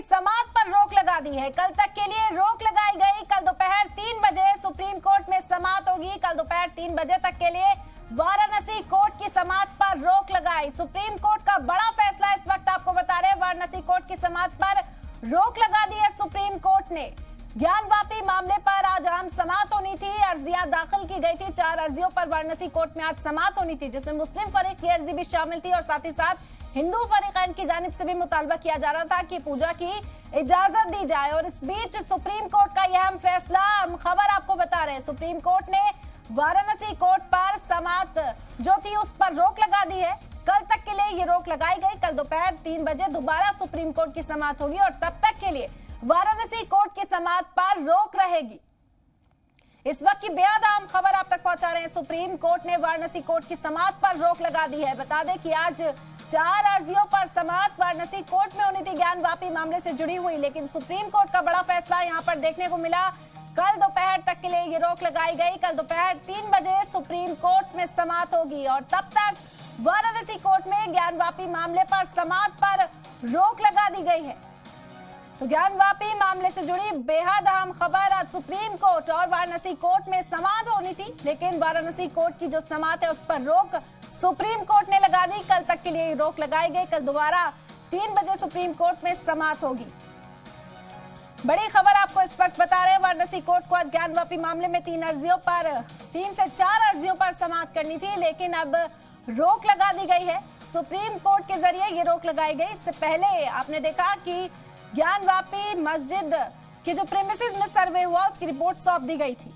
समात पर रोक लगा दी है। कल तक के लिए रोक लगाई गई। कल दोपहर 3 बजे सुप्रीम कोर्ट में समात होगी। कल दोपहर 3 बजे तक के लिए वाराणसी कोर्ट की समात पर रोक लगाई। सुप्रीम कोर्ट का बड़ा फैसला इस वक्त आपको बता रहे हैं। वाराणसी कोर्ट की समात पर रोक लगा दी है सुप्रीम कोर्ट ने। ज्ञानवापी मामले पर आज आम समात होनी थी। अर्जियां दाखिल की गई थी। 4 अर्जियों पर वाराणसी कोर्ट में आज समात होनी थी, जिसमें मुस्लिम फरीक की अर्जी भी शामिल थी और साथ ही साथ हिंदू फरीकैन की जानिब से भी मुतालबा किया जा रहा था कि पूजा की इजाजत दी जाए। और इस बीच सुप्रीम कोर्ट का यह अहम फैसला, हम खबर आपको बता रहे हैं। सुप्रीम कोर्ट ने वाराणसी कोर्ट पर समात जो थी उस पर रोक लगा दी है। कल तक के लिए ये रोक लगाई गई। कल दोपहर 3 बजे दोबारा सुप्रीम कोर्ट की समात होगी और तब तक के लिए वाराणसी कोर्ट की समात पर रोक रहेगी। इस वक्त की बेहद अहम खबर आप तक पहुंचा रहे हैं। सुप्रीम कोर्ट ने वाराणसी कोर्ट की समात पर रोक लगा दी है। बता दें कि आज 4 अर्जियों पर समात वाराणसी कोर्ट में होनी थी, ज्ञानवापी मामले से जुड़ी हुई, लेकिन सुप्रीम कोर्ट का बड़ा फैसला यहां पर देखने को मिला। कल दोपहर तक के लिए ये रोक लगाई गई। कल दोपहर 3 बजे सुप्रीम कोर्ट में समात होगी और तब तक वाराणसी कोर्ट में ज्ञानवापी मामले पर समात पर रोक लगा दी गई है। तो ज्ञानवापी मामले से जुड़ी बेहद अहम खबर, आज सुप्रीम कोर्ट और वाराणसी कोर्ट में समात होनी थी, लेकिन वाराणसी कोर्ट की जो समात है उस पर रोक सुप्रीम कोर्ट ने लगा दी। कल तक के लिए रोक लगाई गई। कल दोबारा 3 बजे सुप्रीम कोर्ट में समात होगी। बड़ी खबर आपको इस वक्त बता रहे हैं। वाराणसी कोर्ट को आज ज्ञानवापी मामले में 3 से 4 अर्जियों पर समात करनी थी, लेकिन अब रोक लगा दी गई है। सुप्रीम कोर्ट के जरिए ये रोक लगाई गई। इससे पहले आपने देखा कि ज्ञानवापी मस्जिद के जो प्रेमिसेस में सर्वे हुआ उसकी रिपोर्ट सौंप दी गई थी।